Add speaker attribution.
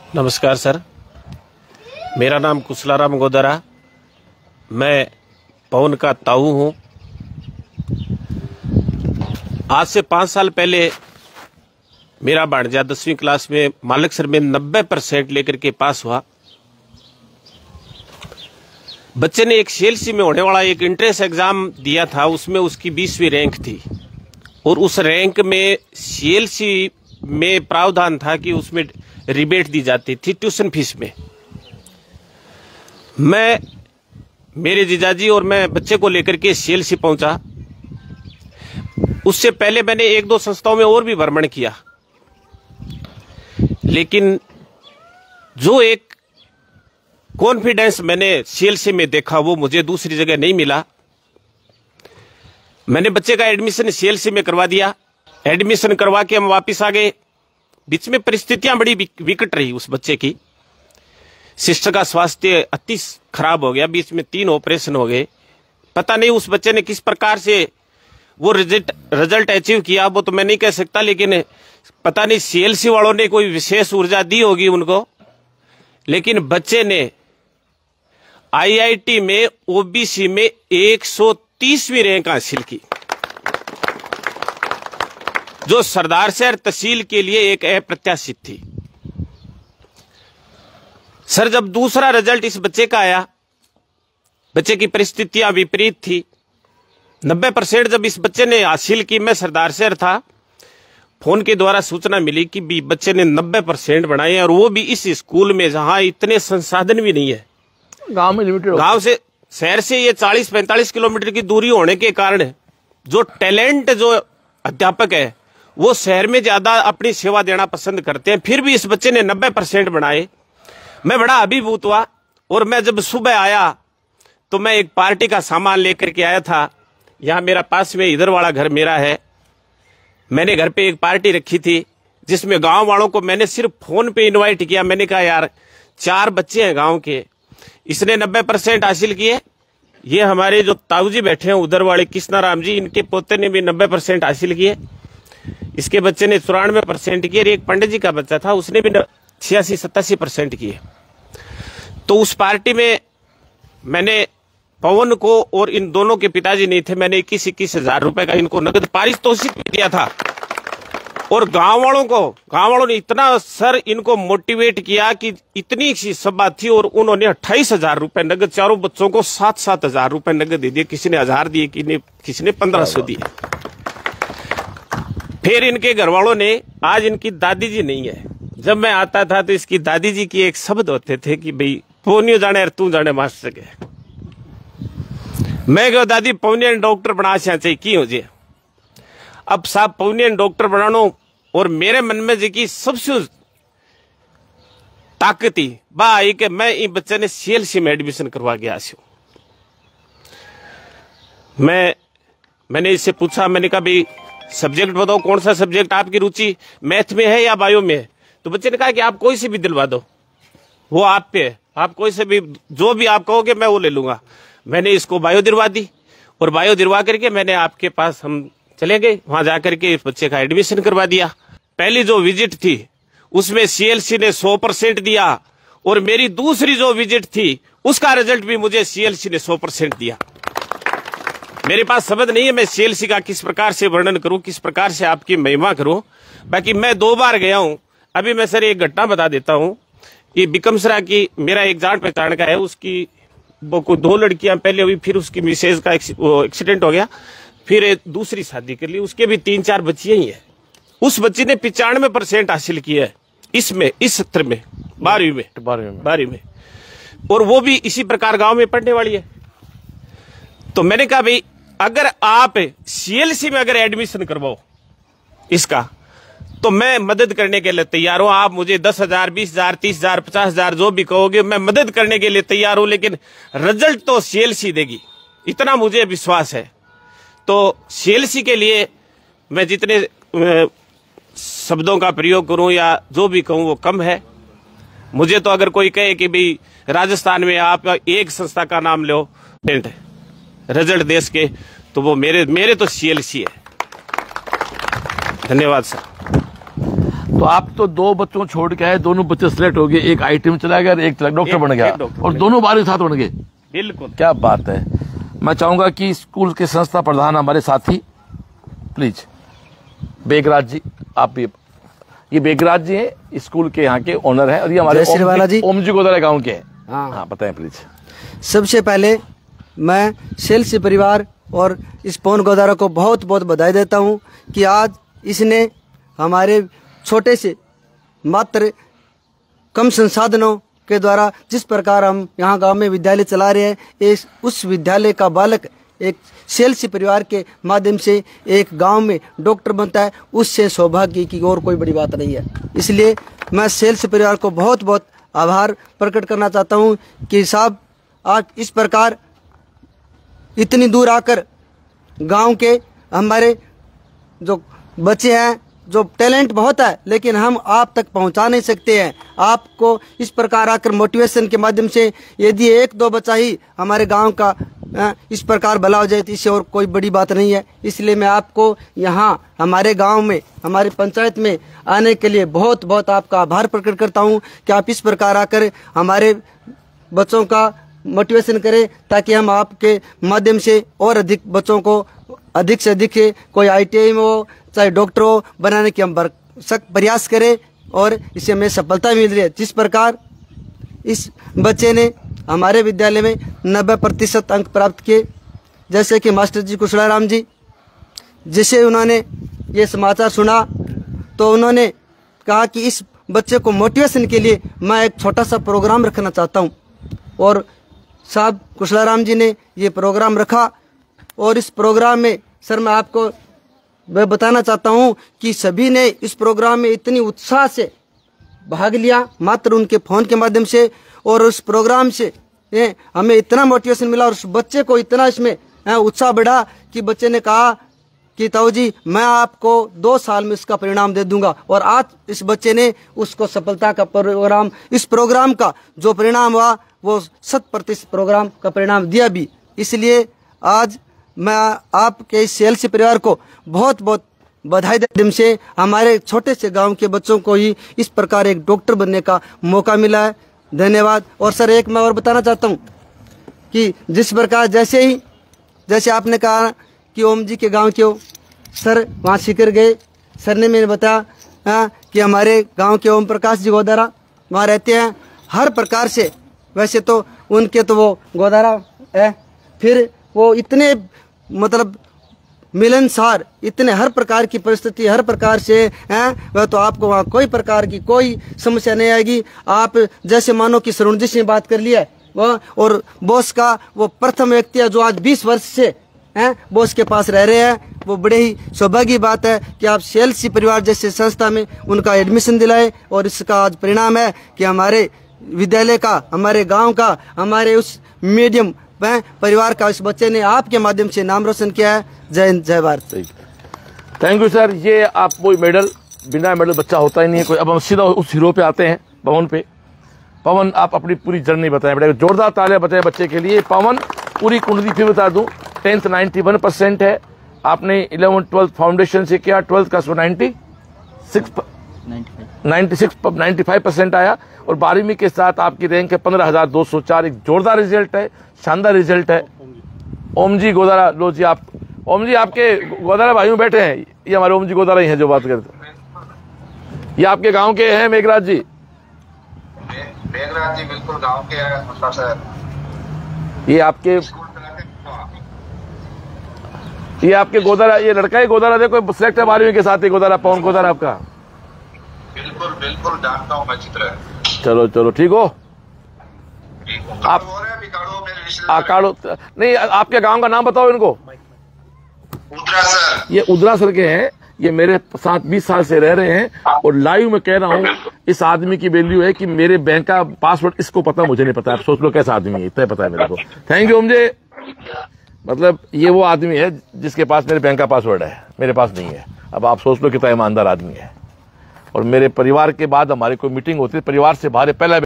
Speaker 1: नमस्कार सर, मेरा नाम कुशलाराम गोदरा, मैं पवन का ताऊ हूँ। आज से 5 साल पहले मेरा भांजा 10वीं क्लास में मालकसर में 90% लेकर के पास हुआ। बच्चे ने एक सीएलसी में होने वाला एक इंट्रेंस एग्जाम दिया था, उसमें उसकी 20वीं रैंक थी और उस रैंक में सीएलसी में प्रावधान था कि उसमें रिबेट दी जाती थी ट्यूशन फीस में। मैं, मेरे जीजाजी और मैं बच्चे को लेकर के सीएलसी पहुंचा। उससे पहले मैंने 1-2 संस्थाओं में और भी भ्रमण किया, लेकिन जो एक कॉन्फिडेंस मैंने सीएलसी में देखा वो मुझे दूसरी जगह नहीं मिला। मैंने बच्चे का एडमिशन सीएलसी में करवा दिया। एडमिशन करवा के हम वापस आ गए। बीच में परिस्थितियां बड़ी विकट रही उस बच्चे की। सिस्टर का स्वास्थ्य अति खराब हो गया, बीच में 3 ऑपरेशन हो गए। पता नहीं उस बच्चे ने किस प्रकार से वो रिजल्ट अचीव किया, वो तो मैं नहीं कह सकता, लेकिन पता नहीं सीएलसी वालों ने कोई विशेष ऊर्जा दी होगी उनको। लेकिन बच्चे ने आईआईटी में ओबीसी में 130वीं रैंक हासिल की, जो सरदार शहर तहसील के लिए एक अप्रत्याशित थी। सर, जब दूसरा रिजल्ट इस बच्चे का आया, बच्चे की परिस्थितियां विपरीत थी। 90% जब इस बच्चे ने हासिल की, मैं सरदार शहर था, फोन के द्वारा सूचना मिली कि बच्चे ने 90% बनाए और वो भी इस स्कूल में जहां इतने संसाधन भी नहीं है।
Speaker 2: गांव में लिमिटेड,
Speaker 1: गांव से, शहर से ये 40-45 किलोमीटर की दूरी होने के कारण जो टैलेंट जो अध्यापक है वो शहर में ज्यादा अपनी सेवा देना पसंद करते हैं। फिर भी इस बच्चे ने 90% बनाए। मैं बड़ा अभिभूत हुआ और मैं जब सुबह आया तो मैं एक पार्टी का सामान लेकर के आया था। यहाँ मेरा पास में इधर वाला घर मेरा है। मैंने घर पे एक पार्टी रखी थी जिसमें गांव वालों को मैंने सिर्फ फोन पे इनवाइट किया। मैंने कहा यार 4 बच्चे हैं गांव के, इसने 90% हासिल किए। ये हमारे जो ताऊ जी बैठे हैं उधर वाले कृष्णाराम जी, इनके पोते ने भी 90% हासिल किए। इसके बच्चे ने 94% किए। एक पंडित जी का बच्चा था, उसने भी 86-87% किए। तो उस पार्टी में मैंने पवन को और इन दोनों के पिताजी नहीं थे, मैंने 21-21 हजार रुपए का इनको नगद पारितोषिक भी दिया था। और गांव वालों ने इतना सर इनको मोटिवेट किया कि इतनी सी सभा थी और उन्होंने 28 हजार रुपए नगद, चारों बच्चों को 7-7 हजार रुपए नगद दे दिए। किसी ने 1000 दिए, किसी ने 1500 दिए। फिर इनके घर वालों ने, आज इनकी दादी जी नहीं है, जब मैं आता था तो इसकी दादी जी की एक शब्द होते थे कि भाई पौनियो जाने और तू जाने मास्टर के। मैं कहो दादी पौनियन डॉक्टर बना चाहिए की हो जे। अब साहब पौनियन डॉक्टर बनानो, और मेरे मन में जी की सबसे ताकत ही बा आई कि मैं इन बच्चे ने सीएलसी में एडमिशन करवा गया। मैंने इससे पूछा, मैंने कहा भाई सब्जेक्ट बताओ, कौन सा सब्जेक्ट आपकी रुचि, मैथ में है या बायो में है? तो बच्चे ने कहा कि आप कोई से भी दिलवा दो, वो आप पे है, आप कोई से भी, जो भी आप कहोगे मैं वो ले लूंगा। मैंने इसको बायो दिलवा दी और बायो दिलवा करके मैंने आपके पास हम चले गए, वहां जाकर के इस बच्चे का एडमिशन करवा दिया। पहली जो विजिट थी उसमें सीएलसी ने 100% दिया और मेरी दूसरी जो विजिट थी उसका रिजल्ट भी मुझे सीएलसी ने 100% दिया। मेरे पास शब्द नहीं है मैं सीएलसी का किस प्रकार से वर्णन करूं, किस प्रकार से आपकी महिमा करूं। बाकी मैं 2 बार गया हूं। अभी मैं सर एक घटना बता देता हूं। ये बिकमसरा की मेरा एक जान पहचान का है, उसकी वो को 2 लड़कियां पहले हुई, फिर उसकी मिसेज का एक्सीडेंट हो गया, फिर दूसरी शादी कर ली, उसके भी 3-4 बच्चियां ही है। उस बच्ची ने 95% हासिल किया है इसमें, इस सत्र में, 12वीं में, और वो भी इसी प्रकार गांव में पढ़ने वाली है। तो मैंने कहा भाई अगर आप सीएलसी में अगर एडमिशन करवाओ इसका, तो मैं मदद करने के लिए तैयार हूं। आप मुझे 10,000, 20,000, 30,000, 50,000 जो भी कहोगे मैं मदद करने के लिए तैयार हूं, लेकिन रिजल्ट तो सीएलसी देगी, इतना मुझे विश्वास है। तो सीएलसी के लिए मैं जितने शब्दों का प्रयोग करूं या जो भी कहूं वो कम है। मुझे तो अगर कोई कहे कि भाई राजस्थान में आप एक संस्था का नाम लो रिजल्ट देश के, तो वो मेरे तो सीएलसी है। धन्यवाद सर।
Speaker 2: तो आप तो 2 बच्चों छोड़ के आए, दोनों बच्चे सिलेक्ट हो गए, एक आईटी में चला गया और एक डॉक्टर बन गया, और दोनों 12वीं साथ बन गए।
Speaker 1: बिल्कुल,
Speaker 2: क्या बात है। मैं चाहूंगा कि स्कूल के संस्था प्रधान हमारे साथी, प्लीज बेगराज जी, आप भी, ये बेगराज जी हैं, स्कूल के यहाँ के ओनर हैं, और ये हमारे ओमजी गोदारा गांव के हैं। हाँ बताएं प्लीज।
Speaker 3: सबसे पहले मैं सेल्सी परिवार और इस पवन गोदारा को बहुत बहुत बधाई देता हूँ कि आज इसने हमारे छोटे से मात्र कम संसाधनों के द्वारा जिस प्रकार हम यहाँ गांव में विद्यालय चला रहे हैं, उस विद्यालय का बालक एक सेल्सी परिवार के माध्यम से एक गांव में डॉक्टर बनता है, उससे सौभाग्य की और कोई बड़ी बात नहीं है। इसलिए मैं सेल्सी परिवार को बहुत बहुत आभार प्रकट करना चाहता हूं कि साहब आज इस प्रकार इतनी दूर आकर गांव के हमारे जो बच्चे हैं, जो टैलेंट बहुत है, लेकिन हम आप तक पहुंचा नहीं सकते हैं। आपको इस प्रकार आकर मोटिवेशन के माध्यम से यदि 1-2 बच्चा ही हमारे गांव का इस प्रकार भला हो जाए तो इससे और कोई बड़ी बात नहीं है। इसलिए मैं आपको यहाँ हमारे गांव में, हमारी पंचायत में आने के लिए बहुत बहुत आपका आभार प्रकट करता हूँ कि आप इस प्रकार आकर हमारे बच्चों का मोटिवेशन करें, ताकि हम आपके माध्यम से और अधिक बच्चों को अधिक से अधिक कोई ITI में हो चाहे डॉक्टर हो बनाने की हम सख्त प्रयास करें, और इससे हमें सफलता मिल रही है। जिस प्रकार इस बच्चे ने हमारे विद्यालय में 90% अंक प्राप्त किए, जैसे कि मास्टर जी कुशलाराम जी, जिसे उन्होंने ये समाचार सुना तो उन्होंने कहा कि इस बच्चे को मोटिवेशन के लिए मैं एक छोटा सा प्रोग्राम रखना चाहता हूँ, और साहब कुशलाराम जी ने ये प्रोग्राम रखा। और इस प्रोग्राम में सर मैं बताना चाहता हूँ कि सभी ने इस प्रोग्राम में इतनी उत्साह से भाग लिया, मात्र उनके फ़ोन के माध्यम से, और उस प्रोग्राम से हमें इतना मोटिवेशन मिला और उस बच्चे को इतना इसमें उत्साह बढ़ा कि बच्चे ने कहा कि ताऊ जी मैं आपको 2 साल में इसका परिणाम दे दूंगा। और आज इस बच्चे ने उसको सफलता का इस प्रोग्राम का जो परिणाम हुआ वो 100% प्रोग्राम का परिणाम दिया भी। इसलिए आज मैं आपके इस सेल्सी परिवार को बहुत बहुत बधाई देते से हमारे छोटे से गांव के बच्चों को ही इस प्रकार एक डॉक्टर बनने का मौका मिला है। धन्यवाद। और सर एक मैं और बताना चाहता हूं कि जिस प्रकार जैसे आपने कहा कि ओम जी के गांव के हो, सर वहाँ सीकर गए, सर ने मैंने बताया कि हमारे गांव के ओम प्रकाश जी गोदारा वहाँ रहते हैं। हर प्रकार से वैसे तो उनके तो वो गोदारा है, फिर वो इतने मतलब मिलनसार, इतने हर प्रकार की परिस्थिति हर प्रकार से हैं, वह तो आपको वहाँ कोई प्रकार की कोई समस्या नहीं आएगी। आप जैसे मानो कि सरुण जी से बात कर लिया वह, और बॉस का वो प्रथम व्यक्ति है जो आज 20 वर्ष से हैं बॉस के पास रह रहे हैं। वो बड़े ही सौभाग्य की बात है कि आप सेल्सी परिवार जैसे संस्था में उनका एडमिशन दिलाए, और इसका आज परिणाम है कि हमारे विद्यालय का, हमारे गाँव का, हमारे उस मीडियम परिवार का इस बच्चे ने आपके माध्यम से नाम रोशन किया है। जय हिंद, जय भारत।
Speaker 2: Thank you sir. ये आप कोई मेडल, बिना मेडल बच्चा होता ही नहीं है कोई। अब हम सीधा उस हीरो पे आते हैं, पवन पे। पवन आप अपनी पूरी जर्नी बताएं बेटा, जोरदार तालियां बताएं बच्चे के लिए। पवन पूरी कुंडली फिर बता दूं, 10th 91% है, आपने 11th 12th फाउंडेशन से किया, 12th का 95% आया, और 12वीं के साथ आपकी रैंक है 15,204। एक जोरदार रिजल्ट है, शानदार रिजल्ट है। ओम जी गोदारा, लो जी आप, ओम जी आपके गोदारा भाइयों बैठे हैं, ये हमारे ओम जी गोदारा ही हैं जो बात करते। ये आपके गांव के हैं मेघराज जी?
Speaker 4: मेघराज जी बिल्कुल गांव के हैं सर।
Speaker 2: ये आपके गोदारा, ये लड़का ही गोदारा देखो सिलेक्ट है 12वीं के साथ ही गोदारा, पवन गोदारा आपका।
Speaker 4: बिल्कुल बिल्कुल जानता हूँ मैं चित्र।
Speaker 2: चलो ठीक हो आप। आकाड़ो नहीं, आपके गांव का नाम बताओ इनको।
Speaker 4: उद्रा सर।
Speaker 2: ये उद्रा सर के हैं, ये मेरे साथ 20 साल से रह रहे हैं, और लाइव में कह रहा हूँ इस आदमी की वैल्यू है कि मेरे बैंक का पासवर्ड इसको पता, मुझे नहीं पता। आप सोच लो कैसा आदमी है, इतना पता है मेरे को। थैंक यू मुझे, मतलब ये वो आदमी है जिसके पास मेरे बैंक का पासवर्ड है, मेरे पास नहीं है। अब आप सोच लो कितना ईमानदार आदमी है। और मेरे परिवार के बाद हमारी कोई मीटिंग होती है, परिवार से बाहर पहला